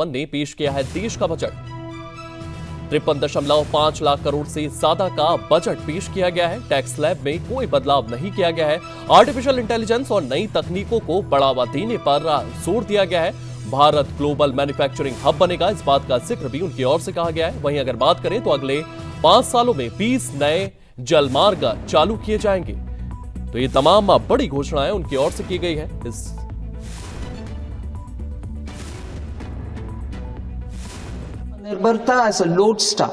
ने पेश किया है देश का बजट। 53.5 लाख करोड़ से ज्यादा का बजट पेश किया गया है। टैक्स स्लैब में कोई बदलाव नहीं किया गया है। आर्टिफिशियल इंटेलिजेंस और नई तकनीकों को बढ़ावा देने पर जोर दिया गया है। भारत ग्लोबल मैन्युफैक्चरिंग हब बनेगा, इस बात का जिक्र भी उनकी ओर से कहा गया है। वहीं अगर बात करें तो अगले 5 सालों में 20 नए जलमार्ग चालू किए जाएंगे। तो ये तमाम बड़ी घोषणाएं उनकी ओर से की गई है। Nirbharta as a lodestar.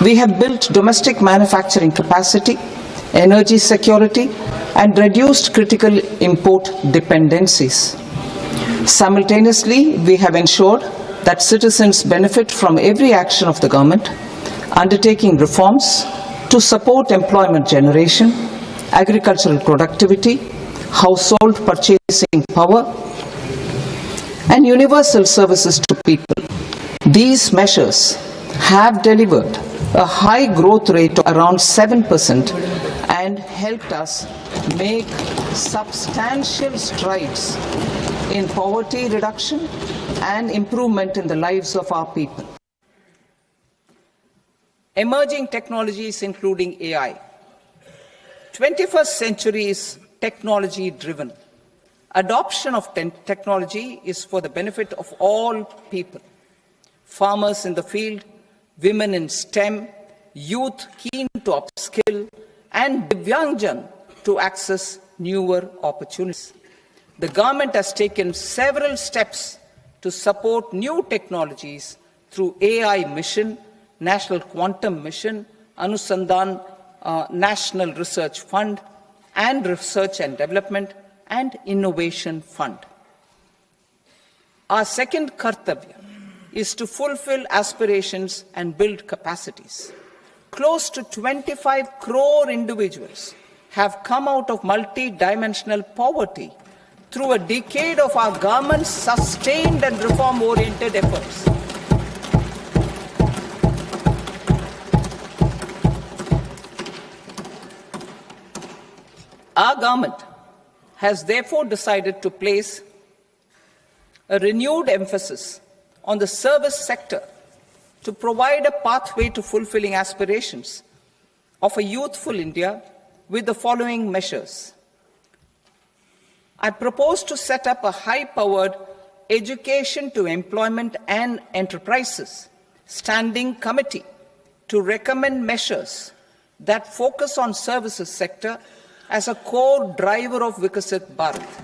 We have built domestic manufacturing capacity, energy security, and reduced critical import dependencies. Simultaneously, we have ensured that citizens benefit from every action of the government, undertaking reforms to support employment generation, agricultural productivity, household purchasing power, and universal services to people. These measures have delivered a high growth rate of around 7% and helped us make substantial strides in poverty reduction and improvement in the lives of our people. Emerging technologies including AI. 21st century is technology driven. Adoption of technology is for the benefit of all people. Farmers in the field, women in STEM, youth keen to upskill, and Divyangjan to access newer opportunities. The government has taken several steps to support new technologies through AI Mission, National Quantum Mission, Anusandhan National Research Fund, and Research and Development and Innovation Fund. Our second kartavya is to fulfill aspirations and build capacities. Close to 25 crore individuals have come out of multi-dimensional poverty through a decade of our government's sustained and reform-oriented efforts. Our government has therefore decided to place a renewed emphasis on the service sector to provide a pathway to fulfilling aspirations of a youthful India with the following measures. I propose to set up a high-powered education to employment and enterprises standing committee to recommend measures that focus on services sector as a core driver of Viksit Bharat.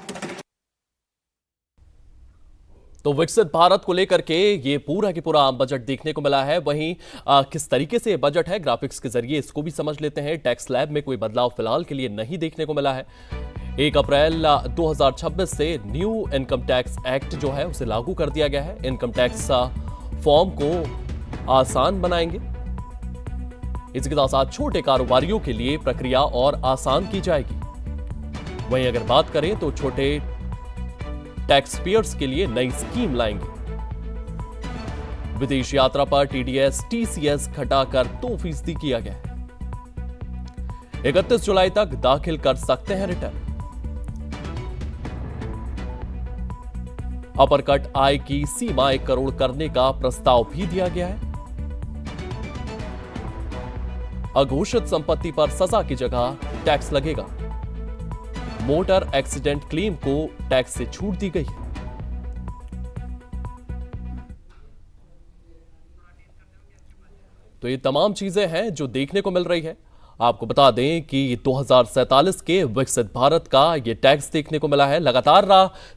तो विकसित भारत को लेकर के ये पूरा की पूरा आम बजट देखने को मिला है। वहीं किस तरीके से बजट है, ग्राफिक्स के जरिए इसको भी समझ लेते हैं। टैक्स स्लैब में कोई बदलाव फिलहाल के लिए नहीं देखने को मिला है। 1 अप्रैल 2026 से न्यू इनकम टैक्स एक्ट जो है उसे लागू कर दिया गया है। इनकम टैक्स फॉर्म को आसान बनाएंगे। इसके साथ छोटे कारोबारियों के लिए प्रक्रिया और आसान की जाएगी। वहीं अगर बात करें तो छोटे टैक्स पेयर्स के लिए नई स्कीम लाएंगे। विदेश यात्रा पर टीडीएस टीसीएस घटाकर 2% किया गया है। 31 जुलाई तक दाखिल कर सकते हैं रिटर्न। अपरकट आय की सीमा 1 करोड़ करने का प्रस्ताव भी दिया गया है। अघोषित संपत्ति पर सजा की जगह टैक्स लगेगा। मोटर एक्सीडेंट क्लेम को टैक्स से छूट दी गई है। तो ये तमाम चीजें हैं जो देखने को मिल रही है। आपको बता दें कि 2047 के विकसित भारत का ये टैक्स देखने को मिला है। लगातार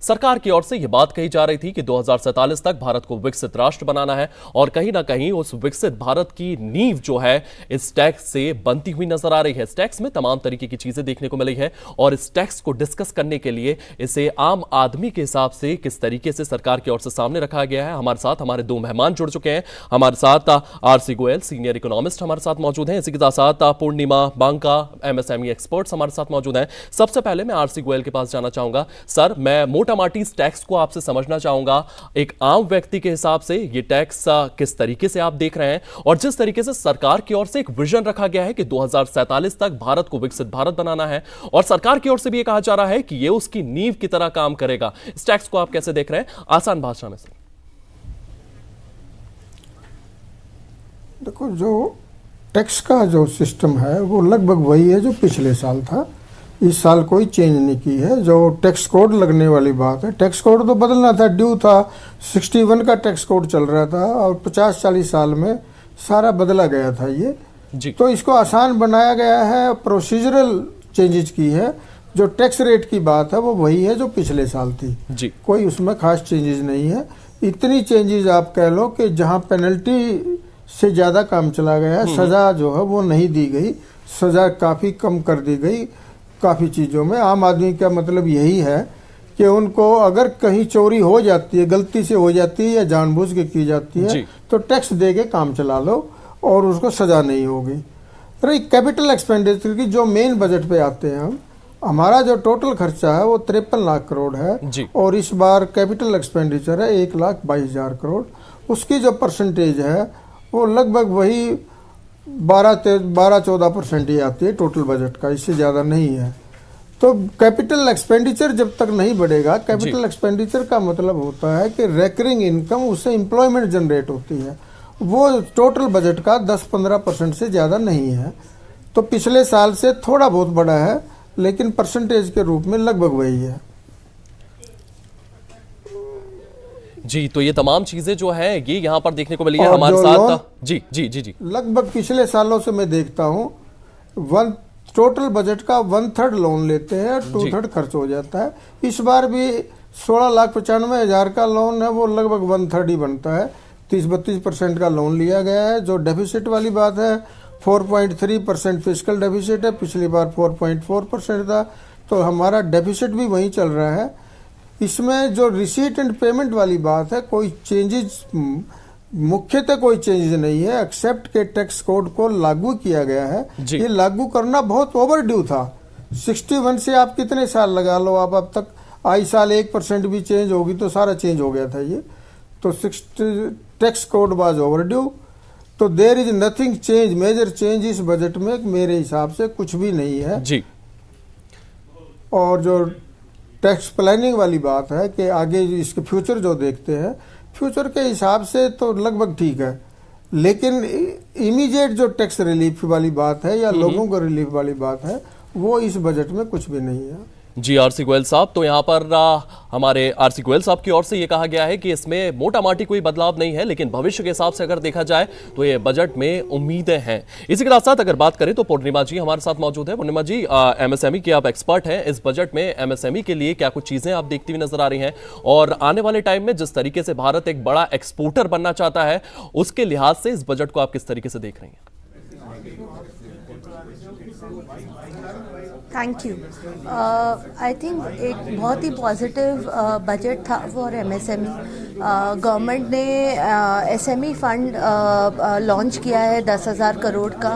सरकार की ओर से यह बात कही जा रही थी कि 2047 तक भारत को विकसित राष्ट्र बनाना है और कहीं ना कहीं उस विकसित भारत की नींव जो है इस टैक्स से बनती हुई नजर आ रही है। इस टैक्स में तमाम तरीके की चीजें देखने को मिली है और इस टैक्स को डिस्कस करने के लिए इसे आम आदमी के हिसाब से किस तरीके से सरकार की ओर से सामने रखा गया है। हमारे साथ हमारे 2 मेहमान जुड़ चुके हैं। हमारे साथ आरसी गोयल सीनियर इकोनॉमिस्ट हमारे साथ मौजूद हैं। इसी के साथ पूर्णिमा बांका एमएसएमई एक्सपर्ट्स हमारे साथ मौजूद हैं। सबसे पहले मैं आरसी गोयल के पास जाना चाहूंगा। सर, मैं मोटा माटी इस टैक्स को आपसे समझना चाहूंगा। एक आम व्यक्ति के हिसाब से ये टैक्स किस तरीके से आप देख रहे हैं और जिस तरीके से सरकार की ओर से एक विजन रखा गया है कि 2047 तक भारत को विकसित भारत बनाना है और सरकार की ओर से भी ये कहा जा रहा है कि ये उसकी नींव की तरह काम करेगा, इस टैक्स को आप कैसे देख रहे हैं आसान भाषा में? सर देखो, जो टैक्स का जो सिस्टम है वो लगभग वही है जो पिछले साल था। इस साल कोई चेंज नहीं की है। जो टैक्स कोड लगने वाली बात है, टैक्स कोड तो बदलना था, ड्यू था। 61 का टैक्स कोड चल रहा था और 50-40 साल में सारा बदला गया था ये जी। तो इसको आसान बनाया गया है, प्रोसीजरल चेंजेस की है। जो टैक्स रेट की बात है वो वही है जो पिछले साल थी जी। कोई उसमें खास चेंजेस नहीं है। इतनी चेंजेस आप कह लो कि जहां पेनल्टी से ज़्यादा काम चला गया है, सज़ा जो है वो नहीं दी गई, सज़ा काफ़ी कम कर दी गई काफ़ी चीज़ों में। आम आदमी का मतलब यही है कि उनको अगर कहीं चोरी हो जाती है, गलती से हो जाती है या जानबूझ के की जाती है, तो टैक्स दे के काम चला लो और उसको सज़ा नहीं होगी। रही कैपिटल एक्सपेंडिचर की, जो मेन बजट पे आते हैं हमारा जो टोटल खर्चा है वो 53 लाख करोड़ है जी। और इस बार कैपिटल एक्सपेंडिचर है 1,22,000 करोड़। उसकी जो परसेंटेज है वो लगभग वही 12-14% ही आती है टोटल बजट का, इससे ज़्यादा नहीं है। तो कैपिटल एक्सपेंडिचर जब तक नहीं बढ़ेगा, कैपिटल एक्सपेंडिचर का मतलब होता है कि रेकरिंग इनकम, उससे एम्प्लॉयमेंट जनरेट होती है, वो टोटल बजट का 10-15% से ज़्यादा नहीं है। तो पिछले साल से थोड़ा बहुत बढ़ा है लेकिन परसेंटेज के रूप में लगभग वही है। जी, तो ये तमाम चीजें जो है ये यहाँ पर देखने को मिली है हमारे साथ। जी जी जी जी। लगभग पिछले सालों से मैं देखता हूँ टोटल बजट का 1/3 लोन लेते हैं, 2/3 खर्च हो जाता है। इस बार भी 16,95,000 का लोन है, वो लगभग 1/3 ही बनता है। 30-32% का लोन लिया गया है। जो डेफिसिट वाली बात है, 4.3% फिस्कल डेफिसिट है, पिछली बार 4.4% था, तो हमारा डेफिसिट भी वहीं चल रहा है। इसमें जो रिसीट एंड पेमेंट वाली बात है, कोई चेंजेस मुख्यतः कोई चेंजेस नहीं है, एक्सेप्ट के टैक्स कोड को लागू किया गया है। ये लागू करना बहुत ओवरड्यू था। 61 से आप कितने साल लगा लो, आप अब तक आई साल 1% भी चेंज होगी तो सारा चेंज हो गया था ये। तो 60 टैक्स कोड वाज ओवरड्यू। तो there is nothing change, major change इस बजट में मेरे हिसाब से कुछ भी नहीं है जी। और जो टैक्स प्लानिंग वाली बात है कि आगे इसके फ्यूचर जो देखते हैं, फ्यूचर के हिसाब से तो लगभग ठीक है, लेकिन इमीडिएट जो टैक्स रिलीफ वाली बात है या लोगों को रिलीफ वाली बात है, वो इस बजट में कुछ भी नहीं है। जी आरसी गोयल साहब, तो यहाँ पर हमारे आरसी गोयल साहब की ओर से ये कहा गया है कि इसमें मोटा माटी कोई बदलाव नहीं है, लेकिन भविष्य के हिसाब से अगर देखा जाए तो ये बजट में उम्मीदें हैं। इसी के साथ अगर बात करें तो पूर्णिमा जी हमारे साथ मौजूद है। पूर्णिमा जी, एमएसएमई के आप एक्सपर्ट हैं, इस बजट में एमएसएमई के लिए क्या कुछ चीजें आप देखती हुई नजर आ रही हैं, और आने वाले टाइम में जिस तरीके से भारत एक बड़ा एक्सपोर्टर बनना चाहता है, उसके लिहाज से इस बजट को आप किस तरीके से देख रही हैं? Thank you. आई थिंक एक बहुत ही पॉजिटिव बजट था फॉर एमएसएमई। गवर्नमेंट ने एसएमई फंड लॉन्च किया है 10,000 करोड़ का।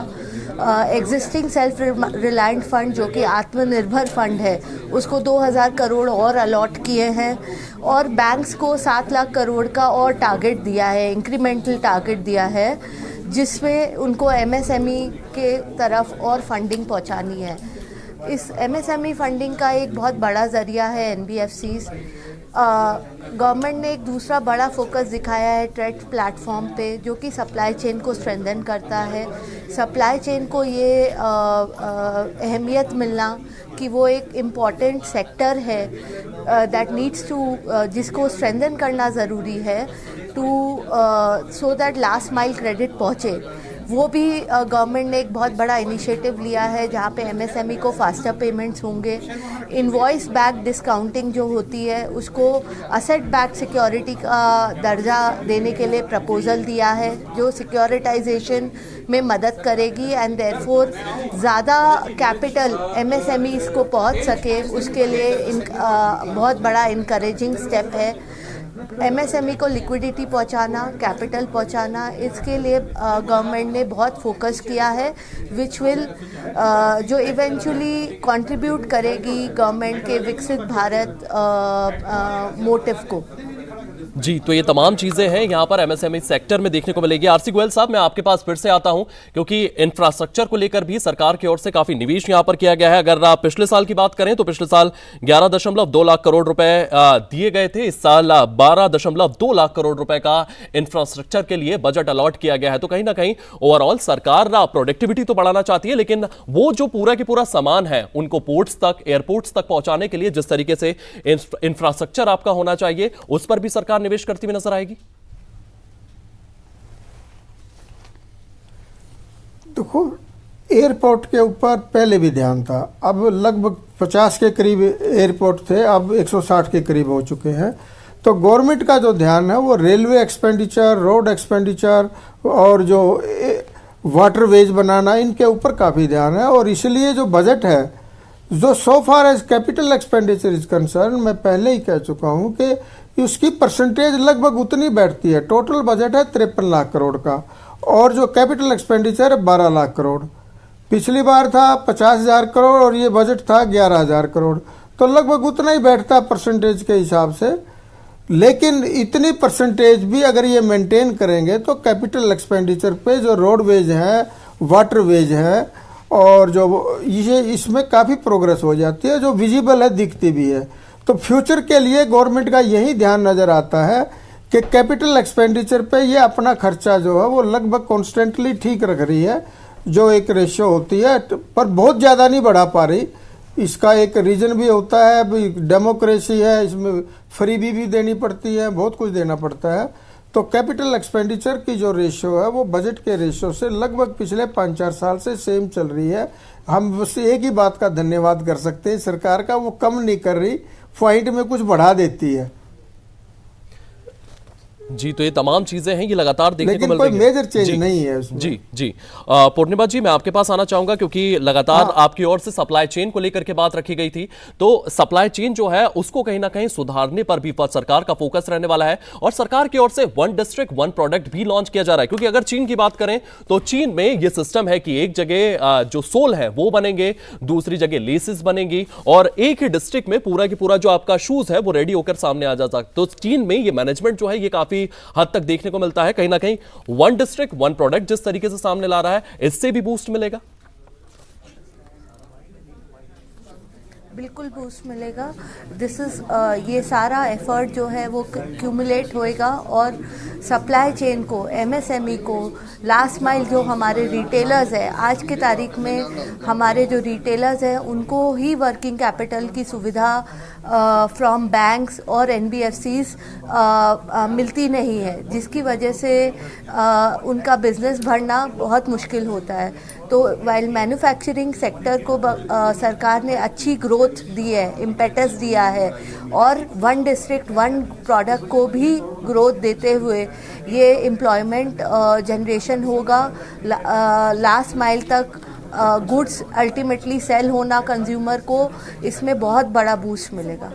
एग्जिस्टिंग सेल्फ रिलायंट फंड जो कि आत्मनिर्भर फंड है, उसको 2,000 करोड़ और अलॉट किए हैं, और बैंक्स को 7 लाख करोड़ का और टारगेट दिया है, इंक्रीमेंटल टारगेट दिया है, जिसमें उनको एमएसएमई के तरफ और फंडिंग पहुंचानी है। इस एमएसएमई फंडिंग का एक बहुत बड़ा ज़रिया है एनबीएफसीज। गवर्नमेंट ने एक दूसरा बड़ा फोकस दिखाया है ट्रेड प्लेटफॉर्म पे, जो कि सप्लाई चेन को स्ट्रेंथन करता है। सप्लाई चेन को ये अहमियत मिलना कि वो एक इम्पॉर्टेंट सेक्टर है दैट नीड्स टू, जिसको स्ट्रेंथन करना ज़रूरी है to so that last mile credit पहुँचे। वो भी गवर्नमेंट ने एक बहुत बड़ा इनिशिएटिव लिया है, जहाँ पे एमएसएमई को फास्टर पेमेंट्स होंगे। इनवॉइस बैक डिस्काउंटिंग जो होती है, उसको असेट बैक सिक्योरिटी का दर्जा देने के लिए प्रपोजल दिया है, जो सिक्योरिटाइजेशन में मदद करेगी एंड देयरफॉर ज़्यादा कैपिटल एमएसएमईज को पहुँच सके, उसके लिए बहुत बड़ा इनकरेजिंग स्टेप है। एमएसएमई को लिक्विडिटी पहुंचाना, कैपिटल पहुंचाना, इसके लिए गवर्नमेंट ने बहुत फोकस किया है, विच विल जो इवेंचुअली कंट्रीब्यूट करेगी गवर्नमेंट के विकसित भारत मोटिव को। जी, तो ये तमाम चीजें हैं यहाँ पर एमएसएमई सेक्टर में देखने को मिलेगी। आरसी गोयल साहब, मैं आपके पास फिर से आता हूं क्योंकि इंफ्रास्ट्रक्चर को लेकर भी सरकार की ओर से काफी निवेश यहाँ पर किया गया है। अगर आप पिछले साल की बात करें तो पिछले साल 11.2 लाख करोड़ रुपए दिए गए थे। इस साल 12.2 लाख करोड़ रुपए का इंफ्रास्ट्रक्चर के लिए बजट अलॉट किया गया है। तो कहीं ना कहीं ओवरऑल सरकार प्रोडक्टिविटी तो बढ़ाना चाहती है, लेकिन वो जो पूरा की पूरा सामान है उनको पोर्ट्स तक, एयरपोर्ट्स तक पहुंचाने के लिए जिस तरीके से इंफ्रास्ट्रक्चर आपका होना चाहिए, उस पर भी सरकार निवेश करती हुई नजर आएगी। देखो, एयरपोर्ट के ऊपर पहले भी ध्यान था। अब लगभग 50 के करीब एयरपोर्ट थे, अब 160 के करीब हो चुके हैं। तो गवर्नमेंट का जो ध्यान है वो रेलवे एक्सपेंडिचर, रोड एक्सपेंडिचर और जो वाटरवेज बनाना, इनके ऊपर काफ़ी ध्यान है। और इसलिए जो बजट है, जो so far as capital expenditure is concern, मैं पहले ही कह चुका हूँ कि उसकी परसेंटेज लगभग उतनी बैठती है। टोटल बजट है 53 लाख करोड़ का और जो कैपिटल एक्सपेंडिचर है 12 लाख करोड़। पिछली बार था 50,000 करोड़ और ये बजट था 11,000 करोड़, तो लगभग उतना ही बैठता है परसेंटेज के हिसाब से। लेकिन इतनी परसेंटेज भी अगर ये मेंटेन करेंगे तो कैपिटल एक्सपेंडिचर पे जो रोडवेज है, वाटरवेज है और जो ये इसमें काफ़ी प्रोग्रेस हो जाती है, जो विजिबल है, दिखती भी है। तो फ्यूचर के लिए गवर्नमेंट का यही ध्यान नज़र आता है कि कैपिटल एक्सपेंडिचर पे ये अपना खर्चा जो है वो लगभग कॉन्स्टेंटली ठीक रख रही है, जो एक रेशियो होती है, पर बहुत ज़्यादा नहीं बढ़ा पा रही। इसका एक रीज़न भी होता है, अभी डेमोक्रेसी है, इसमें फ्री भी देनी पड़ती है, बहुत कुछ देना पड़ता है। तो कैपिटल एक्सपेंडिचर की जो रेशियो है वो बजट के रेशियो से लगभग पिछले 5-4 साल से सेम चल रही है। हम बस एक ही बात का धन्यवाद कर सकते हैं सरकार का, वो कम नहीं कर रही, पॉइंट में कुछ बढ़ा देती है। जी, तो ये तमाम चीजें हैं, ये लगातार देखने को मिल रही है, लेकिन कोई मेजर चेंज नहीं है उसमें। जी जी। पूर्णिमा जी, मैं आपके पास आना चाहूंगा क्योंकि लगातार आपकी ओर से सप्लाई चेन को लेकर के बात रखी गई थी। तो सप्लाई चेन जो है उसको कहीं ना कहीं सुधारने पर भी सरकार का फोकस रहने वाला है और सरकार की ओर से 1 डिस्ट्रिक्ट 1 प्रोडक्ट भी लॉन्च किया जा रहा है। क्योंकि अगर चीन की बात करें तो चीन में ये सिस्टम है कि एक जगह जो सोल है वो बनेंगे, दूसरी जगह लेसेस बनेंगी और एक ही डिस्ट्रिक्ट में पूरा की पूरा जो आपका शूज है वो रेडी होकर सामने आ जाता है। तो चीन में ये मैनेजमेंट जो है ये काफी हद तक देखने को मिलता है। कहीं ना कहीं 1 डिस्ट्रिक्ट 1 प्रोडक्ट जिस तरीके से सामने ला रहा है, इससे भी बूस्ट मिलेगा। बिल्कुल बूस्ट मिलेगा। ये सारा एफर्ट जो है वो क्यूमुलेट होएगा और सप्लाई चेन को, एमएसएमई को, लास्ट माइल जो हमारे रिटेलर्स है, आज के तारीख में हमारे जो रिटेलर्स हैं उनको ही वर्किंग कैपिटल की सुविधा फ्रॉम बैंक्स और एनबीएफसीज मिलती नहीं है, जिसकी वजह से उनका बिजनेस बढ़ना बहुत मुश्किल होता है। तो वाइल मैन्युफैक्चरिंग सेक्टर को सरकार ने अच्छी ग्रोथ दी है, इम्पेटस दिया है और 1 डिस्ट्रिक्ट 1 प्रोडक्ट को भी ग्रोथ देते हुए ये एम्प्लॉयमेंट जनरेशन होगा। लास्ट माइल तक गुड्स अल्टीमेटली सेल होना कंज्यूमर को, इसमें बहुत बड़ा बूस्ट मिलेगा।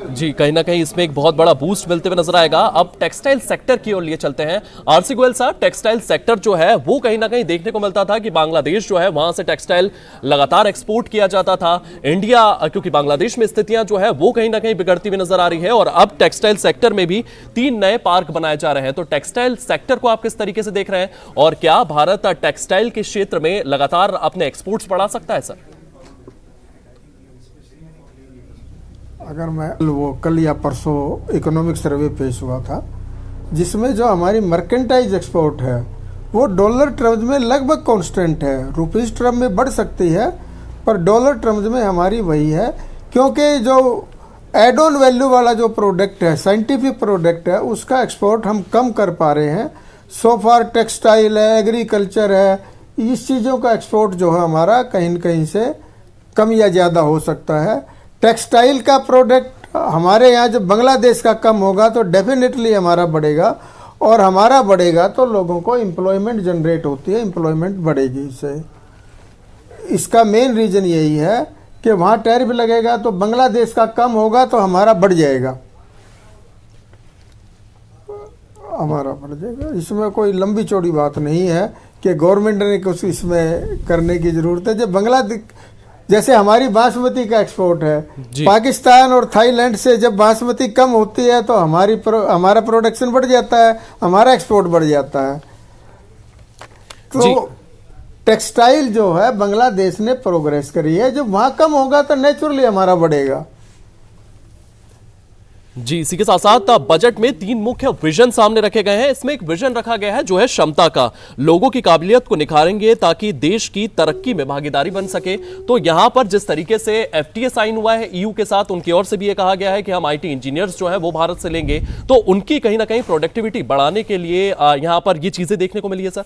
जी, कहीं ना कहीं इसमें एक बहुत बड़ा बूस्ट मिलते हुए नजर आएगा। अब टेक्सटाइल सेक्टर की ओर लिए चलते हैं। आरसी गोयल साहब, टेक्सटाइल सेक्टर जो है वो कहीं ना कहीं देखने को मिलता था कि बांग्लादेश जो है वहां से टेक्सटाइल लगातार एक्सपोर्ट किया जाता था। इंडिया, क्योंकि बांग्लादेश में स्थितियां जो है वो कहीं ना कहीं बिगड़ती हुई नजर आ रही है और अब टेक्सटाइल सेक्टर में भी 3 नए पार्क बनाए जा रहे हैं। तो टेक्सटाइल सेक्टर को आप किस तरीके से देख रहे हैं और क्या भारत टेक्सटाइल के क्षेत्र में लगातार अपने एक्सपोर्ट्स बढ़ा सकता है? सर, अगर मैं वो कल या परसों इकोनॉमिक सर्वे पेश हुआ था जिसमें जो हमारी मर्केंटाइज एक्सपोर्ट है वो डॉलर टर्म्स में लगभग कांस्टेंट है। रुपीस टर्म में बढ़ सकती है पर डॉलर टर्म्स में हमारी वही है, क्योंकि जो एड ऑन वैल्यू वाला जो प्रोडक्ट है, साइंटिफिक प्रोडक्ट है, उसका एक्सपोर्ट हम कम कर पा रहे हैं। सो फार टेक्सटाइल है, एग्रीकल्चर है, इस चीज़ों का एक्सपोर्ट जो है हमारा कहीं न कहीं से कम या ज़्यादा हो सकता है। टेक्सटाइल का प्रोडक्ट हमारे यहाँ जब बांग्लादेश का कम होगा तो डेफिनेटली हमारा बढ़ेगा और हमारा बढ़ेगा तो लोगों को एम्प्लॉयमेंट जनरेट होती है, एम्प्लॉयमेंट बढ़ेगी इससे। इसका मेन रीज़न यही है कि वहाँ टैरिफ लगेगा तो बांग्लादेश का कम होगा तो हमारा बढ़ जाएगा, हमारा बढ़ जाएगा। इसमें कोई लंबी चौड़ी बात नहीं है कि गवर्नमेंट ने कुछ इसमें करने की ज़रूरत है। जब जैसे हमारी बासमती का एक्सपोर्ट है, जी। पाकिस्तान और थाईलैंड से जब बासमती कम होती है तो हमारा प्रोडक्शन बढ़ जाता है, हमारा एक्सपोर्ट बढ़ जाता है। जी। तो टेक्सटाइल जो है बांग्लादेश ने प्रोग्रेस करी है, जब वहां कम होगा तो नेचुरली हमारा बढ़ेगा। जी, इसी के साथ साथ बजट में 3 मुख्य विजन सामने रखे गए हैं। इसमें एक विजन रखा गया है जो है क्षमता का, लोगों की काबिलियत को निखारेंगे ताकि देश की तरक्की में भागीदारी बन सके। तो यहां पर जिस तरीके से एफटीए साइन हुआ है ईयू के साथ, उनकी ओर से भी यह कहा गया है कि हम आईटी इंजीनियर्स जो है वो भारत से लेंगे, तो उनकी कहीं ना कहीं प्रोडक्टिविटी बढ़ाने के लिए यहां पर ये चीजें देखने को मिली है। सर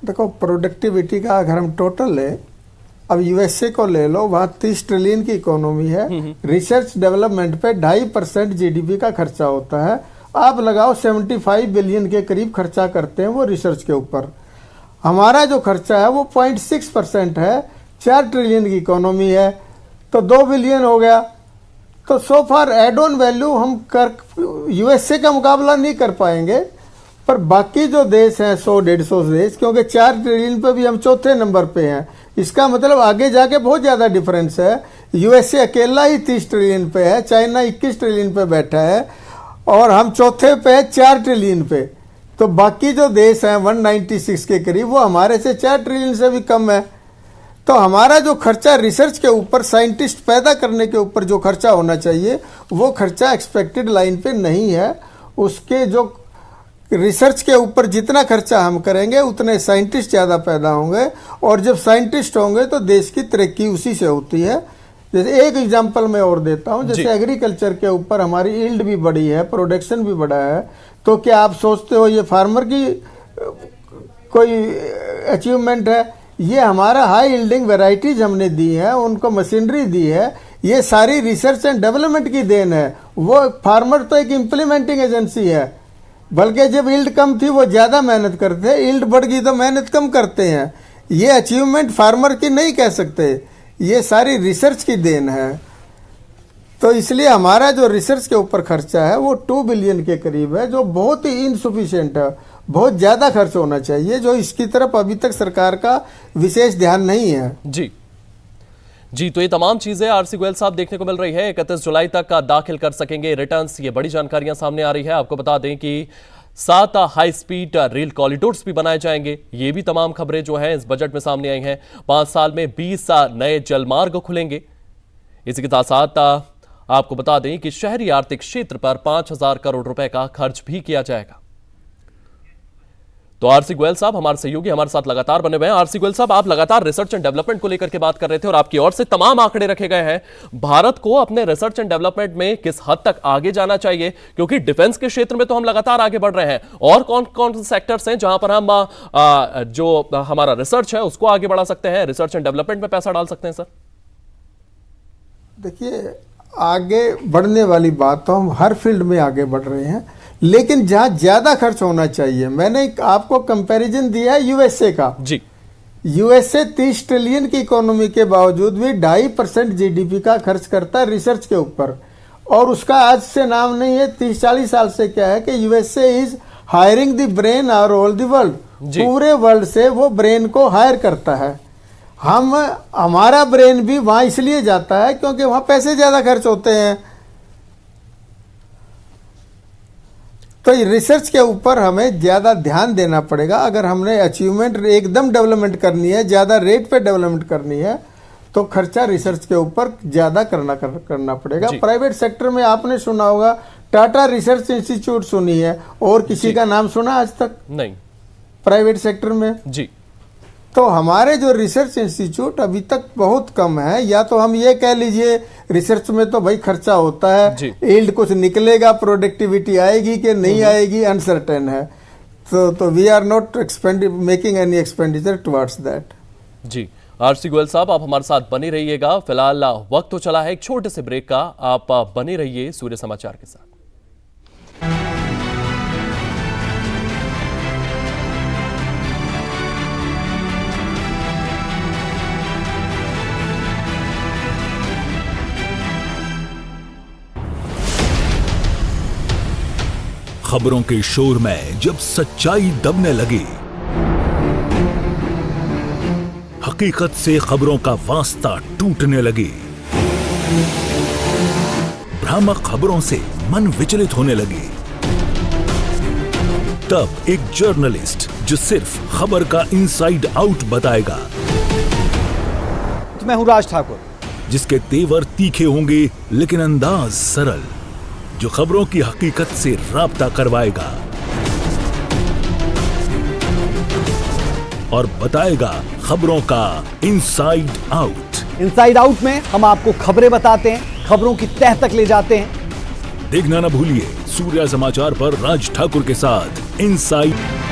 देखो, प्रोडक्टिविटी का अगर हम टोटल ले, अब यूएसए को ले लो, वहाँ 30 ट्रिलियन की इकोनॉमी है, रिसर्च डेवलपमेंट पे 2.5% जीडीपी का खर्चा होता है। आप लगाओ 75 बिलियन के करीब खर्चा करते हैं वो रिसर्च के ऊपर। हमारा जो खर्चा है वो 0.6% है। 4 ट्रिलियन की इकोनॉमी है तो 2 बिलियन हो गया। तो सो फार एड ऑन वैल्यू हम यूएसए का मुकाबला नहीं कर पाएंगे, पर बाकी जो देश हैं 100-150 देश, क्योंकि 4 ट्रिलियन पे भी हम चौथे नंबर पे हैं, इसका मतलब आगे जाके बहुत ज्यादा डिफरेंस है। यूएसए अकेला ही 30 ट्रिलियन पे है, चाइना 21 ट्रिलियन पे बैठा है और हम चौथे पे है 4 ट्रिलियन पे। तो बाकी जो देश हैं 196 के करीब, वो हमारे से 4 ट्रिलियन से भी कम है। तो हमारा जो खर्चा रिसर्च के ऊपर, साइंटिस्ट पैदा करने के ऊपर जो खर्चा होना चाहिए, वो खर्चा एक्सपेक्टेड लाइन पे नहीं है। उसके जो रिसर्च के ऊपर जितना खर्चा हम करेंगे उतने साइंटिस्ट ज़्यादा पैदा होंगे, और जब साइंटिस्ट होंगे तो देश की तरक्की उसी से होती है। जैसे एक एग्जांपल मैं और देता हूं, जैसे एग्रीकल्चर के ऊपर हमारी यील्ड भी बढ़ी है, प्रोडक्शन भी बढ़ा है, तो क्या आप सोचते हो ये फार्मर की कोई अचीवमेंट है? ये हमारा हाई यील्डिंग वेराइटीज हमने दी है, उनको मशीनरी दी है, ये सारी रिसर्च एंड डेवलपमेंट की देन है। वो फार्मर तो एक इम्प्लीमेंटिंग एजेंसी है, बल्कि जब यील्ड कम थी वो ज़्यादा मेहनत करते हैं, यील्ड बढ़ गई तो मेहनत कम करते हैं। ये अचीवमेंट फार्मर की नहीं कह सकते, ये सारी रिसर्च की देन है। तो इसलिए हमारा जो रिसर्च के ऊपर खर्चा है वो 2 बिलियन के करीब है, जो बहुत ही इनसफिशिएंट है। बहुत ज़्यादा खर्च होना चाहिए, जो इसकी तरफ अभी तक सरकार का विशेष ध्यान नहीं है। जी, तो ये तमाम चीजें आरसी गोयल साहब देखने को मिल रही है। 31 जुलाई तक दाखिल कर सकेंगे रिटर्न्स, ये बड़ी जानकारियां सामने आ रही है। आपको बता दें कि 7 हाई स्पीड रेल कॉरिडोर्स भी बनाए जाएंगे। ये भी तमाम खबरें जो हैं इस बजट में सामने आई हैं। 5 साल में 20 नए जलमार्ग खुलेंगे। इसी के साथ साथ आपको बता दें कि शहरी आर्थिक क्षेत्र पर 5,000 करोड़ रुपए का खर्च भी किया जाएगा। तो आरसी गोयल साहब हमारे सहयोगी हमारे साथ लगातार बने हुए हैं। आरसी गोयल साहब, आप लगातार रिसर्च एंड डेवलपमेंट को लेकर के बात कर रहे थे और आपकी ओर से तमाम आंकड़े रखे गए हैं। भारत को अपने रिसर्च एंड डेवलपमेंट में किस हद तक आगे जाना चाहिए, क्योंकि डिफेंस के क्षेत्र में तो हम लगातार आगे बढ़ रहे हैं, और कौन कौन से सेक्टर्स हैं जहां पर हम जो हमारा रिसर्च है उसको आगे बढ़ा सकते हैं, रिसर्च एंड डेवलपमेंट में पैसा डाल सकते हैं? सर देखिए, आगे बढ़ने वाली बात तो हम हर फील्ड में आगे बढ़ रहे हैं, लेकिन जहां ज्यादा खर्च होना चाहिए, मैंने आपको कंपैरिजन दिया है यूएसए का। जी, यूएसए 30 ट्रिलियन की इकोनॉमी के बावजूद भी 2.5% जीडीपी का खर्च करता है रिसर्च के ऊपर, और उसका आज से नाम नहीं है। 30-40 साल से क्या है कि USA is hiring the brain और ऑल द वर्ल्ड, पूरे वर्ल्ड से वो ब्रेन को हायर करता है। हमारा ब्रेन भी वहां इसलिए जाता है क्योंकि वहां पैसे ज्यादा खर्च होते हैं। तो रिसर्च के ऊपर हमें ज़्यादा ध्यान देना पड़ेगा। अगर हमने अचीवमेंट एकदम डेवलपमेंट करनी है, ज़्यादा रेट पे डेवलपमेंट करनी है, तो खर्चा रिसर्च के ऊपर ज़्यादा करना पड़ेगा। प्राइवेट सेक्टर में आपने सुना होगा, टाटा रिसर्च इंस्टीट्यूट सुनी है, और किसी का नाम सुना आज तक? नहीं। प्राइवेट सेक्टर में जी, तो हमारे जो रिसर्च इंस्टीट्यूट अभी तक बहुत कम है। या तो हम ये कह लीजिए रिसर्च में तो भाई खर्चा होता है, यील्ड कुछ निकलेगा, प्रोडक्टिविटी आएगी कि नहीं आएगी अनसर्टेन है, तो we are not making any expenditure towards that. जी, आरसी गोयल साहब आप हमारे साथ बने रहिएगा। फिलहाल वक्त तो चला है एक छोटे से ब्रेक का, आप बने रहिए सूर्य समाचार के साथ। खबरों के शोर में जब सच्चाई दबने लगी, हकीकत से खबरों का वास्ता टूटने लगे, भ्रामक खबरों से मन विचलित होने लगे, तब एक जर्नलिस्ट जो सिर्फ खबर का इनसाइड आउट बताएगा, मैं हूं राज ठाकुर, जिसके तेवर तीखे होंगे लेकिन अंदाज सरल, जो खबरों की हकीकत से राब्ता करवाएगा और बताएगा खबरों का इनसाइड आउट। इनसाइड आउट में हम आपको खबरें बताते हैं, खबरों की तह तक ले जाते हैं। देखना न भूलिए सूर्या समाचार पर राज ठाकुर के साथ इनसाइड।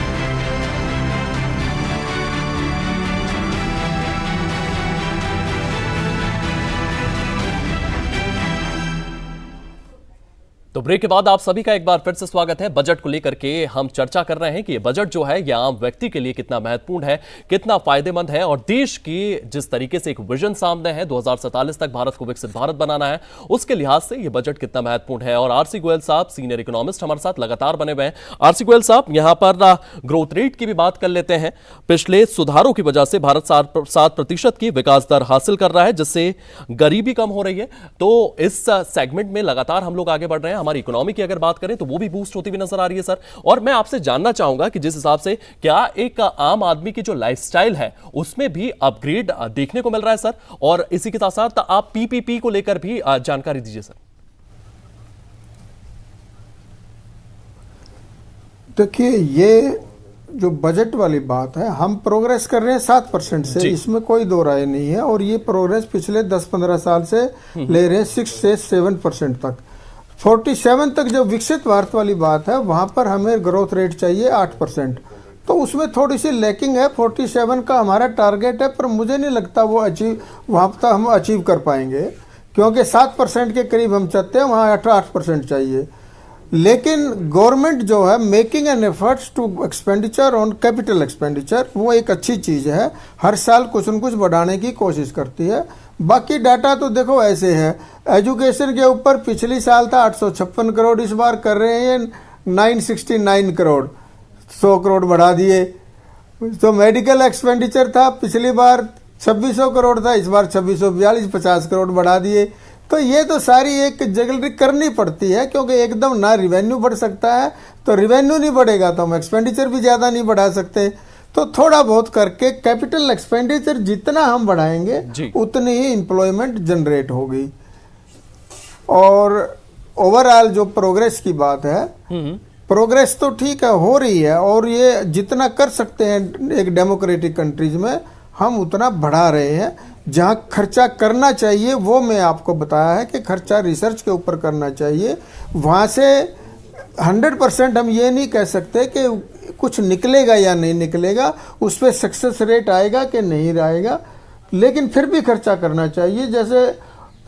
तो ब्रेक के बाद आप सभी का एक बार फिर से स्वागत है। बजट को लेकर के हम चर्चा कर रहे हैं कि ये बजट जो है यह आम व्यक्ति के लिए कितना महत्वपूर्ण है, कितना फायदेमंद है, और देश की जिस तरीके से एक विजन सामने है 2047 तक भारत को विकसित भारत बनाना है, उसके लिहाज से ये बजट कितना महत्वपूर्ण है। और आरसी गोयल साहब सीनियर इकोनॉमिस्ट हमारे साथ लगातार बने हुए हैं। आरसी गोयल साहब, यहां पर ग्रोथ रेट की भी बात कर लेते हैं। पिछले सुधारों की वजह से भारत 7% की विकास दर हासिल कर रहा है, जिससे गरीबी कम हो रही है। तो इस सेगमेंट में लगातार हम लोग आगे बढ़ रहे हैं। हमारी इकोनॉमी की अगर बात करें तो वो भी बूस्ट होती हुई नजर आ रही है सर। और मैं आपसे जानना चाहूंगा कि जिस हिसाब से क्या एक आम आदमी की जो लाइफस्टाइल है उसमें भी अपग्रेड देखने को मिल रहा है सर, और इसी के साथ साथ आप पीपीपी को लेकर भी जानकारी दीजिए सर। देखिए, ये जो बजट वाली बात है, हम प्रोग्रेस कर रहे हैं 7% से, इसमें कोई दो राय नहीं है। और ये प्रोग्रेस पिछले 10-15 साल से ले रहे हैं 6 से 7% तक। 47 तक जो विकसित भारत वाली बात है, वहां पर हमें ग्रोथ रेट चाहिए 8%, तो उसमें थोड़ी सी लैकिंग है। 47 का हमारा टारगेट है, पर मुझे नहीं लगता वो वहां तक हम अचीव कर पाएंगे, क्योंकि 7% के करीब हम चाहते हैं, वहां 8% चाहिए। लेकिन गवर्नमेंट जो है making an efforts to expenditure on capital expenditure, वो एक अच्छी चीज़ है। हर साल कुछ न कुछ बढ़ाने की कोशिश करती है। बाकी डाटा तो देखो ऐसे है, एजुकेशन के ऊपर पिछली साल था 856 करोड़, इस बार कर रहे हैं 969 करोड़, 100 करोड़ बढ़ा दिए। तो मेडिकल एक्सपेंडिचर था पिछली बार 2600 करोड़ था, इस बार 2642, 50 करोड़ बढ़ा दिए। तो ये तो सारी एक जगलरी करनी पड़ती है, क्योंकि एकदम ना रिवेन्यू बढ़ सकता है, तो रिवेन्यू नहीं बढ़ेगा तो हम एक्सपेंडिचर भी ज़्यादा नहीं बढ़ा सकते। तो थोड़ा बहुत करके कैपिटल एक्सपेंडिचर जितना हम बढ़ाएंगे उतनी ही एम्प्लॉयमेंट जनरेट होगी। और ओवरऑल जो प्रोग्रेस की बात है, प्रोग्रेस तो ठीक है, हो रही है, और ये जितना कर सकते हैं एक डेमोक्रेटिक कंट्रीज में हम उतना बढ़ा रहे हैं। जहाँ खर्चा करना चाहिए वो मैं आपको बताया है कि खर्चा रिसर्च के ऊपर करना चाहिए। वहाँ से 100% हम ये नहीं कह सकते कि कुछ निकलेगा या नहीं निकलेगा, उस पर सक्सेस रेट आएगा कि नहीं आएगा, लेकिन फिर भी खर्चा करना चाहिए। जैसे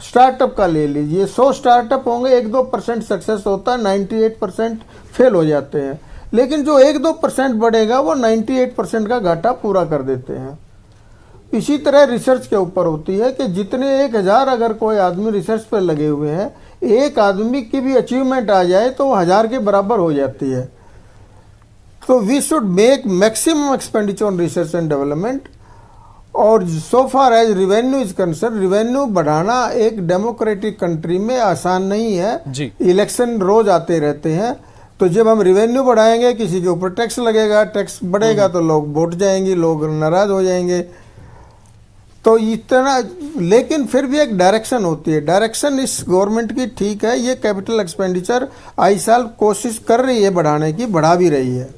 स्टार्टअप का ले लीजिए, 100 स्टार्टअप होंगे, 1-2% सक्सेस होता है, 98% फेल हो जाते हैं। लेकिन जो 1-2% बढ़ेगा वो 98% का घाटा पूरा कर देते हैं। इसी तरह रिसर्च के ऊपर होती है कि जितने 1000 अगर कोई आदमी रिसर्च पर लगे हुए हैं, एक आदमी की भी अचीवमेंट आ जाए तो 1000 के बराबर हो जाती है। तो we should make maximum expenditure on research and development. और so far as revenue is concern, revenue बढ़ाना एक डेमोक्रेटिक कंट्री में आसान नहीं है। इलेक्शन रोज आते रहते हैं, तो जब हम रिवेन्यू बढ़ाएंगे किसी के ऊपर टैक्स लगेगा, टैक्स बढ़ेगा तो लोग वोट जाएंगे, लोग नाराज हो जाएंगे। तो इतना, लेकिन फिर भी एक डायरेक्शन होती है। डायरेक्शन इस गवर्नमेंट की ठीक है, ये कैपिटल एक्सपेंडिचर आई साल कोशिश कर रही है बढ़ाने की, बढ़ा भी रही है।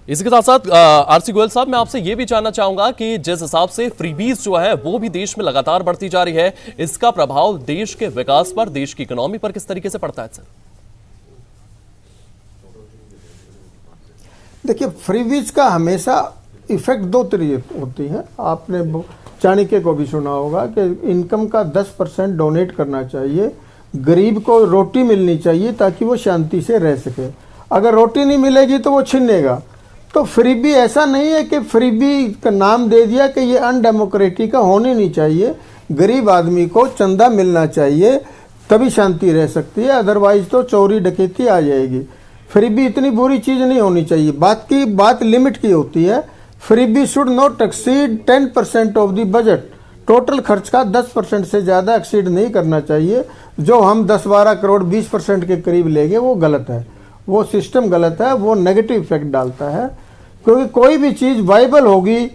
इसके साथ साथ आरसी गोयल साहब, मैं आपसे ये भी जानना चाहूंगा कि जिस हिसाब से फ्रीबीज जो है वो भी देश में लगातार बढ़ती जा रही है, इसका प्रभाव देश के विकास पर, देश की इकोनॉमी पर किस तरीके से पड़ता है सर? देखिए, फ्रीबीज का हमेशा इफेक्ट दो तरीके होती हैं। आपने चाणक्य को भी सुना होगा कि इनकम का 10% डोनेट करना चाहिए, गरीब को रोटी मिलनी चाहिए ताकि वो शांति से रह सके। अगर रोटी नहीं मिलेगी तो वो छीनेगा। तो फ्रीबी ऐसा नहीं है कि फ्रीबी का नाम दे दिया कि ये अनडेमोक्रेटिक का होनी नहीं चाहिए। गरीब आदमी को चंदा मिलना चाहिए, तभी शांति रह सकती है, अदरवाइज तो चोरी डकैती आ जाएगी। फ्रीबी इतनी बुरी चीज़ नहीं होनी चाहिए। बात लिमिट की होती है freebie should not exceed 10% of the budget. Total खर्च का 10% से ज़्यादा एक्सीड नहीं करना चाहिए। जो हम 10-12 करोड़ 20% के करीब लेंगे वो गलत है, वो सिस्टम गलत है, वो नेगेटिव इफेक्ट डालता है। क्योंकि कोई भी चीज़ वाइबल होगी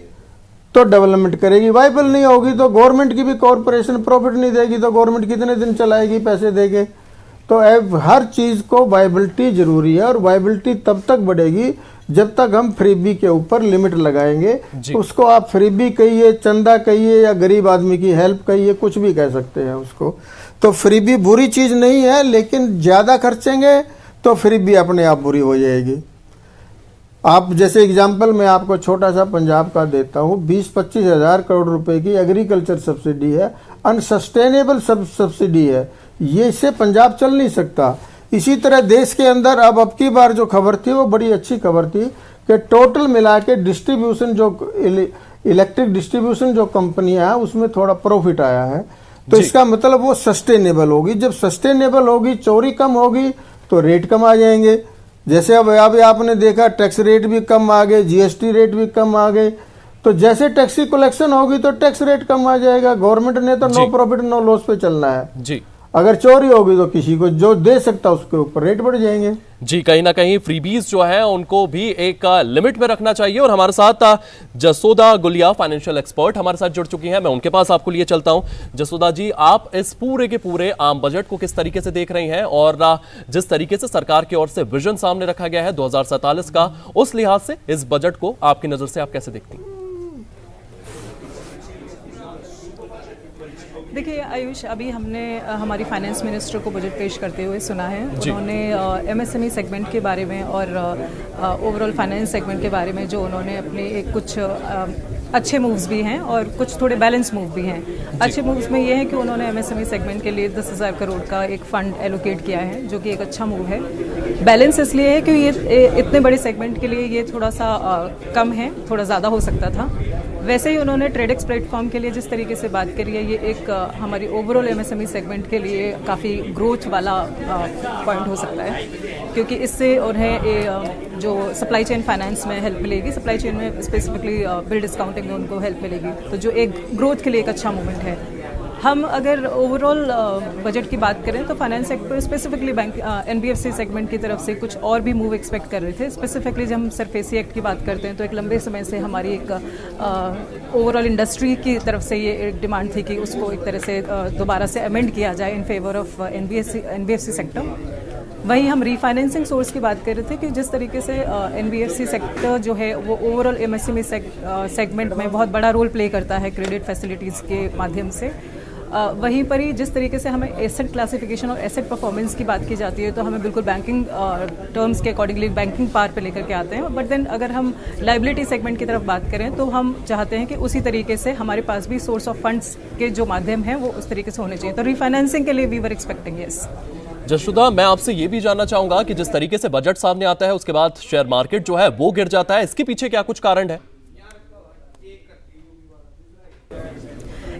तो डेवलपमेंट करेगी, वाइबल नहीं होगी तो गवर्नमेंट की भी कॉरपोरेशन प्रॉफिट नहीं देगी तो गवर्नमेंट कितने दिन चलाएगी पैसे देके। तो हर चीज़ को वाइबिलिटी जरूरी है, और वाइबिलिटी तब तक बढ़ेगी जब तक हम फ्रीबी के ऊपर लिमिट लगाएंगे। उसको आप फ्रीबी कहिए, चंदा कहिए, या गरीब आदमी की हेल्प कहिए, कुछ भी कह सकते हैं उसको। तो फ्रीबी बुरी चीज़ नहीं है, लेकिन ज़्यादा खर्चेंगे तो फ्रीबी अपने आप बुरी हो जाएगी। आप जैसे एग्जाम्पल मैं आपको छोटा सा पंजाब का देता हूँ, 20-25 हज़ार करोड़ रुपए की एग्रीकल्चर सब्सिडी है, अनसस्टेनेबल सब्सिडी है, ये इससे पंजाब चल नहीं सकता। इसी तरह देश के अंदर अब की बार जो खबर थी वो बड़ी अच्छी खबर थी कि टोटल मिला के डिस्ट्रीब्यूशन जो इलेक्ट्रिक डिस्ट्रीब्यूशन जो कंपनियां हैं उसमें थोड़ा प्रॉफिट आया है। तो इसका मतलब वो सस्टेनेबल होगी। जब सस्टेनेबल होगी, चोरी कम होगी तो रेट कम आ जाएंगे। जैसे अब अभी आपने देखा टैक्स रेट भी कम आ गए, जीएसटी रेट भी कम आ गए। तो जैसे टैक्स की कलेक्शन होगी तो टैक्स रेट कम आ जाएगा। गवर्नमेंट ने तो नो प्रॉफिट नो लॉस पे चलना है जी। अगर चोरी होगी तो किसी को जो दे सकता उसके ऊपर रेट बढ़ जाएंगे जी। कहीं ना कहीं फ्रीबीज जो है उनको भी एक लिमिट में रखना चाहिए। और हमारे साथ जसोदा गुलिया फाइनेंशियल एक्सपर्ट हमारे साथ जुड़ चुकी हैं, मैं उनके पास आपको लिए चलता हूं। जसोदा जी, आप इस पूरे के पूरे आम बजट को किस तरीके से देख रही हैं, और जिस तरीके से सरकार की ओर से विजन सामने रखा गया है 2047 का, उस लिहाज से इस बजट को आपकी नजर से आप कैसे देखती हैं? देखिए आयुष, अभी हमने हमारी फाइनेंस मिनिस्टर को बजट पेश करते हुए सुना है। उन्होंने एमएसएमई सेगमेंट के बारे में और ओवरऑल फाइनेंस सेगमेंट के बारे में जो उन्होंने अपने कुछ अच्छे मूव्स भी हैं और कुछ थोड़े बैलेंस मूव भी हैं। अच्छे मूव्स में ये है कि उन्होंने एमएसएमई सेगमेंट के लिए 10,000 करोड़ का एक फंड एलोकेट किया है, जो कि एक अच्छा मूव है। बैलेंस इसलिए है कि ये इतने बड़े सेगमेंट के लिए ये थोड़ा सा कम है, थोड़ा ज़्यादा हो सकता था। वैसे ही उन्होंने ट्रेडेक्स प्लेटफॉर्म के लिए जिस तरीके से बात करी है, ये एक हमारी ओवरऑल एमएसएमई सेगमेंट के लिए काफ़ी ग्रोथ वाला पॉइंट हो सकता है, क्योंकि इससे उन्हें जो सप्लाई चेन फाइनेंस में हेल्प मिलेगी, सप्लाई चेन में स्पेसिफिकली बिल डिस्काउंटिंग में उनको हेल्प मिलेगी, तो जो एक ग्रोथ के लिए एक अच्छा मूवमेंट है। हम अगर ओवरऑल बजट की बात करें तो finance sector specifically bank NBFC segment की तरफ से कुछ और भी मूव एक्सपेक्ट कर रहे थे। स्पेसिफिकली जब हम सरफेसी एक्ट की बात करते हैं तो एक लंबे समय से हमारी एक ओवरऑल इंडस्ट्री की तरफ से ये एक डिमांड थी कि उसको एक तरह से दोबारा से अमेंड किया जाए in favour of NBFC sector. वहीं हम रीफाइनेंसिंग सोर्स की बात कर रहे थे कि जिस तरीके से एनबीएफसी सेक्टर जो है वो ओवरऑल एमएसएमई सेगमेंट में बहुत बड़ा रोल प्ले करता है क्रेडिट फैसिलिटीज़ के माध्यम से। वहीं पर ही जिस तरीके से हमें एसेट क्लासिफिकेशन और एसेट परफॉर्मेंस की बात की जाती है तो हमें बिल्कुल बैंकिंग टर्म्स के अकॉर्डिंगली बैंकिंग पावर पे लेकर के आते हैं। बट देन अगर हम लाइबिलिटी सेगमेंट की तरफ बात करें तो हम चाहते हैं कि उसी तरीके से हमारे पास भी सोर्स ऑफ फंड्स के जो माध्यम हैं वो उस तरीके से होने चाहिए। तो रीफाइनेंसिंग के लिए we were expecting yes. Jasoda, मैं आपसे ये भी जानना चाहूंगा कि जिस तरीके से बजट सामने आता है उसके बाद शेयर मार्केट जो है वो गिर जाता है, इसके पीछे क्या कुछ कारण है?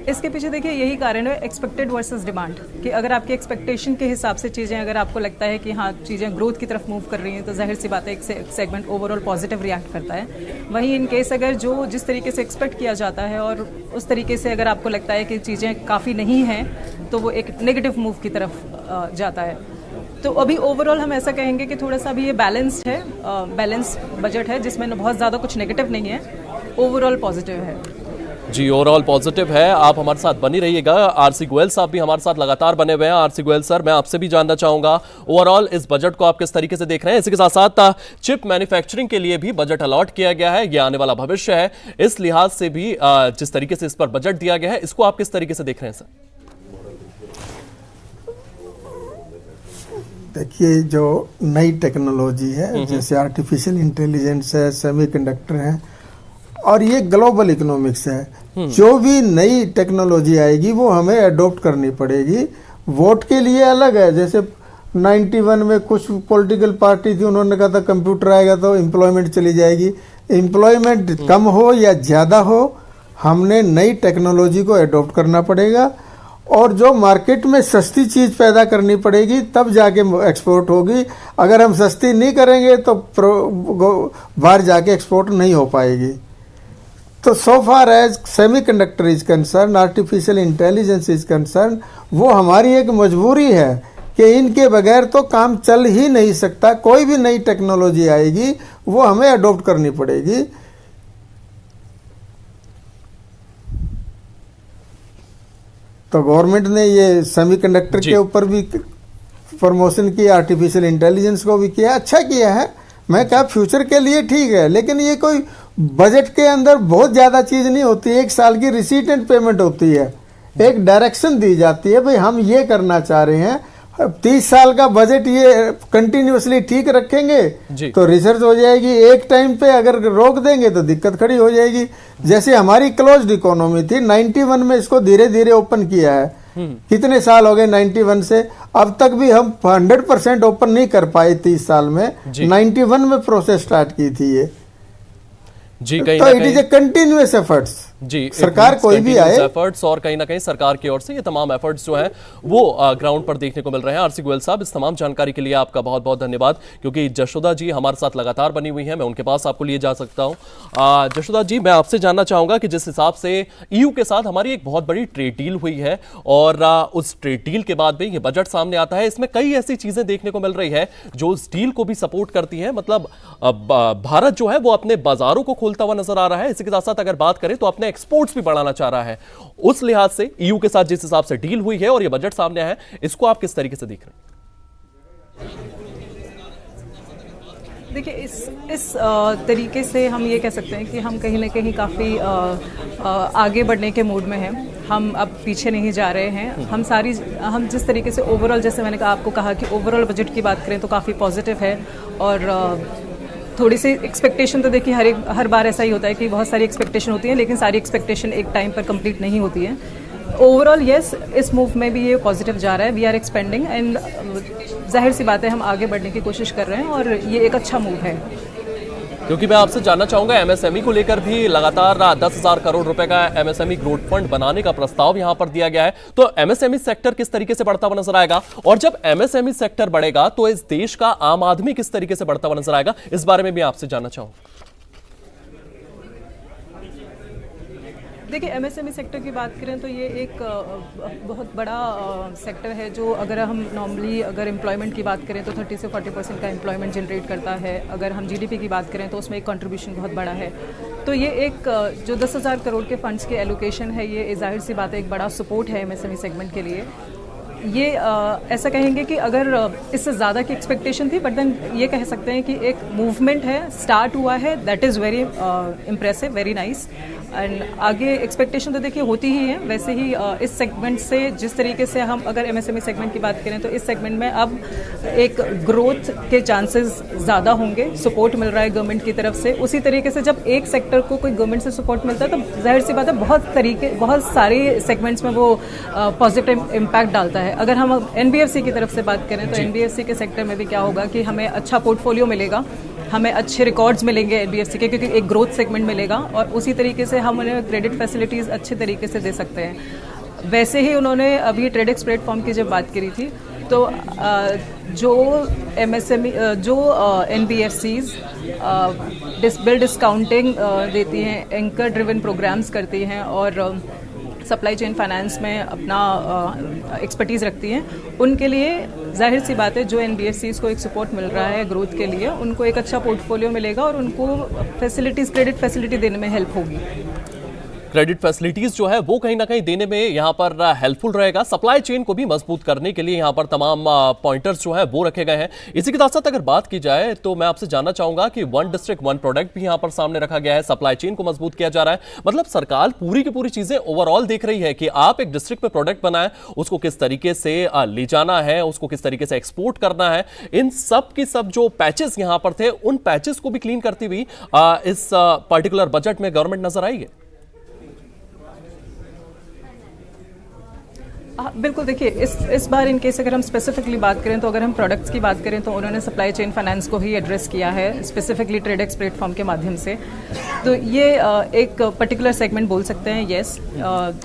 इसके पीछे देखिए यही कारण है एक्सपेक्टेड वर्सेस डिमांड, कि अगर आपकी एक्सपेक्टेशन के हिसाब से चीज़ें, अगर आपको लगता है कि हाँ चीज़ें ग्रोथ की तरफ मूव कर रही हैं तो जाहिर सी बात है एक सेगमेंट ओवरऑल पॉजिटिव रिएक्ट करता है। वहीं इन केस अगर जो जिस तरीके से एक्सपेक्ट किया जाता है और उस तरीके से अगर आपको लगता है कि चीज़ें काफ़ी नहीं हैं तो वो एक नेगेटिव मूव की तरफ जाता है। तो अभी ओवरऑल हम ऐसा कहेंगे कि थोड़ा सा अभी ये बैलेंस्ड है, बैलेंस बजट है जिसमें बहुत ज़्यादा कुछ नेगेटिव नहीं है, ओवरऑल पॉजिटिव है जी। ओवरऑल पॉजिटिव है। आप हमारे साथ बनी रहिएगा। आरसी गोयल साहब भी हमारे साथ लगातार बने हुए हैं। आरसी गोयल सर, मैं आपसे भी जानना चाहूंगा ओवरऑल इस बजट को आप किस तरीके से देख रहे हैं? इसके साथ साथ चिप मैन्युफैक्चरिंग के लिए भी बजट अलॉट किया गया है, ये आने वाला भविष्य है, इस लिहाज से भी जिस तरीके से इस पर बजट दिया गया है इसको आप किस तरीके से देख रहे हैं सर? देखिए, जो नई टेक्नोलॉजी है जैसे आर्टिफिशियल इंटेलिजेंस है, सेमीकंडक्टर है, और ये ग्लोबल इकोनॉमिक्स है, जो भी नई टेक्नोलॉजी आएगी वो हमें अडॉप्ट करनी पड़ेगी। वोट के लिए अलग है, जैसे 91 में कुछ पॉलिटिकल पार्टी थी, उन्होंने कहा था कंप्यूटर आएगा तो एम्प्लॉयमेंट चली जाएगी। एम्प्लॉयमेंट कम हो या ज़्यादा हो, हमने नई टेक्नोलॉजी को अडॉप्ट करना पड़ेगा, और जो मार्केट में सस्ती चीज़ पैदा करनी पड़ेगी तब जाके एक्सपोर्ट होगी। अगर हम सस्ती नहीं करेंगे तो बाहर जाके एक्सपोर्ट नहीं हो पाएगी। तो so far as semiconductor is concerned, artificial intelligence is concerned, वो हमारी एक मजबूरी है कि इनके बगैर तो काम चल ही नहीं सकता। कोई भी नई टेक्नोलॉजी आएगी वो हमें अडॉप्ट करनी पड़ेगी। तो गवर्नमेंट ने ये सेमीकंडक्टर के ऊपर भी प्रमोशन किया, आर्टिफिशियल इंटेलिजेंस को भी किया, अच्छा किया है। मैं कहा फ्यूचर के लिए ठीक है, लेकिन ये कोई बजट के अंदर बहुत ज्यादा चीज नहीं होती। एक साल की रिसीट एंड पेमेंट होती है, एक डायरेक्शन दी जाती है, भाई हम ये करना चाह रहे हैं। 30 साल का बजट ये कंटिन्यूसली ठीक रखेंगे तो रिसर्च हो जाएगी। एक टाइम पे अगर रोक देंगे तो दिक्कत खड़ी हो जाएगी। जैसे हमारी क्लोज्ड इकोनॉमी थी, 91 में इसको धीरे धीरे ओपन किया है। कितने साल हो गए 91 से, अब तक भी हम 100% ओपन नहीं कर पाए 30 साल में। 91 में प्रोसेस स्टार्ट की थी ये जी। कहीं तो it is a continuous efforts जी, सरकार कोई भी आए एफर्ट्स, और कहीं ना कहीं सरकार की ओर से ये तमाम एफर्ट्स जो हैं वो ग्राउंड पर देखने को मिल रहे हैं। आरसी गोयल साहब, इस तमाम जानकारी के लिए आपका बहुत बहुत धन्यवाद, क्योंकि जशोदा जी हमारे साथ लगातार बनी हुई हैं, मैं उनके पास आपको लिए जा सकता हूं। जशोदा जी, मैं आपसे जानना चाहूंगा कि जिस हिसाब से ईयू के साथ हमारी एक बहुत बड़ी ट्रेड डील हुई है और उस ट्रेड डील के बाद भी ये बजट सामने आता है, इसमें कई ऐसी चीजें देखने को मिल रही है जो उस डील को भी सपोर्ट करती है। मतलब भारत जो है वो अपने बाजारों को खोलता हुआ नजर आ रहा है। इसी के साथ साथ अगर बात करें तो अपने एक्सपोर्ट्स भी बढ़ाना चाह रहा है। उस लिहाज से ईयू के साथ जिस हिसाब से डील हुई है और ये बजट सामने आया है, इसको आप किस तरीके से देख रहे हैं? देखिए, इस तरीके से हम ये कह सकते हैं कि हम कहीं ना कहीं काफ़ी आगे बढ़ने के मूड में हैं। हम अब पीछे नहीं जा रहे हैं। हम जिस तरीके से ओवरऑल, जैसे मैंने आपको कहा कि ओवरऑल बजट की बात करें तो काफ़ी पॉजिटिव है। और थोड़ी सी एक्सपेक्टेशन तो देखिए हर बार ऐसा ही होता है कि बहुत सारी एक्सपेक्टेशन होती है, लेकिन सारी एक्सपेक्टेशन एक टाइम पर कंप्लीट नहीं होती है। ओवरऑल यस, इस मूव में भी ये पॉजिटिव जा रहा है। वी आर एक्सपेंडिंग एंड जाहिर सी बात है हम आगे बढ़ने की कोशिश कर रहे हैं और ये एक अच्छा मूव है। क्योंकि मैं आपसे जानना चाहूंगा, एमएसएमई को लेकर भी लगातार 10,000 करोड़ रुपए का एमएसएमई ग्रोथ फंड बनाने का प्रस्ताव यहां पर दिया गया है। तो एमएसएमई सेक्टर किस तरीके से बढ़ता हुआ नजर आएगा, और जब एमएसएमई सेक्टर बढ़ेगा तो इस देश का आम आदमी किस तरीके से बढ़ता हुआ नजर आएगा, इस बारे में भी आपसे जानना चाहूंगा। देखिए, एमएसएमई सेक्टर की बात करें तो ये एक बहुत बड़ा सेक्टर है जो अगर हम नॉर्मली अगर एम्प्लॉयमेंट की बात करें तो 30 से 40% का एम्प्लॉयमेंट जनरेट करता है। अगर हम जीडीपी की बात करें तो उसमें एक कंट्रीब्यूशन बहुत बड़ा है। तो ये एक जो 10,000 करोड़ के फंड्स के एलोकेशन है, ये जाहिर सी बात है एक बड़ा सपोर्ट है एमएसएमई सेगमेंट के लिए। ये ऐसा कहेंगे कि अगर इससे ज़्यादा की एक्सपेक्टेशन थी, बट देन ये कह सकते हैं कि एक मूवमेंट है, स्टार्ट हुआ है, that is very impressive, very nice. And आगे एक्सपेक्टेशन तो देखिए होती ही है। वैसे ही इस सेगमेंट से जिस तरीके से हम अगर एमएसएमई सेगमेंट की बात करें तो इस सेगमेंट में अब एक ग्रोथ के चांसेस ज़्यादा होंगे। सपोर्ट मिल रहा है गवर्नमेंट की तरफ से। उसी तरीके से जब एक सेक्टर को कोई गवर्नमेंट से सपोर्ट मिलता है तो जाहिर सी बात है बहुत सारे सेगमेंट्स में वो पॉजिटिव इम्पैक्ट डालता है। अगर हम एनबीएफसी की तरफ से बात करें तो एनबीएफसी के सेक्टर में भी क्या होगा कि हमें अच्छा पोर्टफोलियो मिलेगा, हमें अच्छे रिकॉर्ड्स मिलेंगे एनबीएफसी के, क्योंकि एक ग्रोथ सेगमेंट मिलेगा और उसी तरीके से हम उन्हें क्रेडिट फैसिलिटीज़ अच्छे तरीके से दे सकते हैं। वैसे ही उन्होंने अभी ट्रेडेक्स प्लेटफॉर्म की जब बात करी थी तो जो एमएसएमई जो एनबीएफसीज बिल डिस्काउंटिंग देती हैं, एंकर ड्रिवन प्रोग्राम्स करती हैं और सप्लाई चेन फाइनेंस में अपना एक्सपर्टीज़ रखती हैं, उनके लिए जाहिर सी बात है जो एनबीएफसीज को एक सपोर्ट मिल रहा है ग्रोथ के लिए, उनको एक अच्छा पोर्टफोलियो मिलेगा और उनको फैसिलिटीज़, क्रेडिट फैसिलिटी देने में हेल्प होगी। क्रेडिट फैसिलिटीज जो है वो कहीं ना कहीं देने में यहाँ पर हेल्पफुल रहेगा। सप्लाई चेन को भी मजबूत करने के लिए यहाँ पर तमाम पॉइंटर्स जो है वो रखे गए हैं। इसी के साथ साथ अगर बात की जाए तो मैं आपसे जानना चाहूंगा कि वन डिस्ट्रिक्ट वन प्रोडक्ट भी यहाँ पर सामने रखा गया है, सप्लाई चेन को मजबूत किया जा रहा है। मतलब सरकार पूरी की पूरी चीजें ओवरऑल देख रही है कि आप एक डिस्ट्रिक्ट में प्रोडक्ट बनाए, उसको किस तरीके से ले जाना है, उसको किस तरीके से एक्सपोर्ट करना है। इन सब की सब जो पैचेस यहाँ पर थे, उन पैचेस को भी क्लीन करती हुई इस पर्टिकुलर बजट में गवर्नमेंट नजर आई है। बिल्कुल, देखिए इस बार इन केस अगर हम स्पेसिफिकली बात करें तो अगर हम प्रोडक्ट्स की बात करें तो उन्होंने सप्लाई चेन फाइनेंस को ही एड्रेस किया है, स्पेसिफिकली ट्रेडेक्स प्लेटफॉर्म के माध्यम से। तो ये एक पर्टिकुलर सेगमेंट बोल सकते हैं, येस।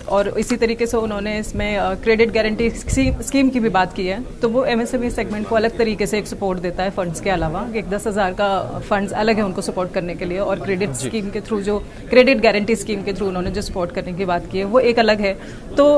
और इसी तरीके से उन्होंने इसमें क्रेडिट गारंटी स्कीम की भी बात की है, तो वो एमएसएमई सेगमेंट को अलग तरीके से एक सपोर्ट देता है फंड्स के अलावा। एक 10,000 का फंड्स अलग है उनको सपोर्ट करने के लिए, और क्रेडिट स्कीम के थ्रू जो क्रेडिट गारंटी स्कीम के थ्रू उन्होंने जो सपोर्ट करने की बात की है वो एक अलग है। तो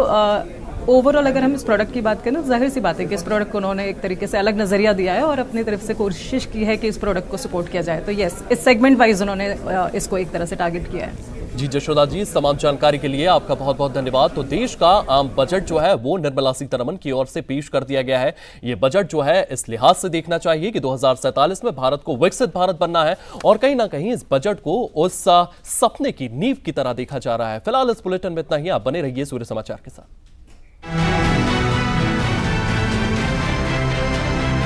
ओवरऑल अगर हम इस प्रोडक्ट की बात करें तो जाहिर सी बात है कि इस प्रोडक्ट को उन्होंने एक तरीके से अलग नजरिया दिया है और अपनी तरफ से कोशिश की है कि इस प्रोडक्ट को सपोर्ट किया जाए। तो यस, इस सेगमेंट वाइज उन्होंने इसको एक तरह से टारगेट किया है। जी जशोदा जी, इस तमाम जानकारी के लिए आपका बहुत बहुत धन्यवाद। तो देश का आम बजट जो है वो निर्मला सीतारमण की ओर से पेश कर दिया गया है। ये बजट जो है इस लिहाज से देखना चाहिए कि 2047 में भारत को विकसित भारत बनना है, और कहीं ना कहीं इस बजट को उस सपने की नींव की तरह देखा जा रहा है। फिलहाल इस बुलेटिन में इतना ही। आप बने रहिए सूर्य समाचार के साथ।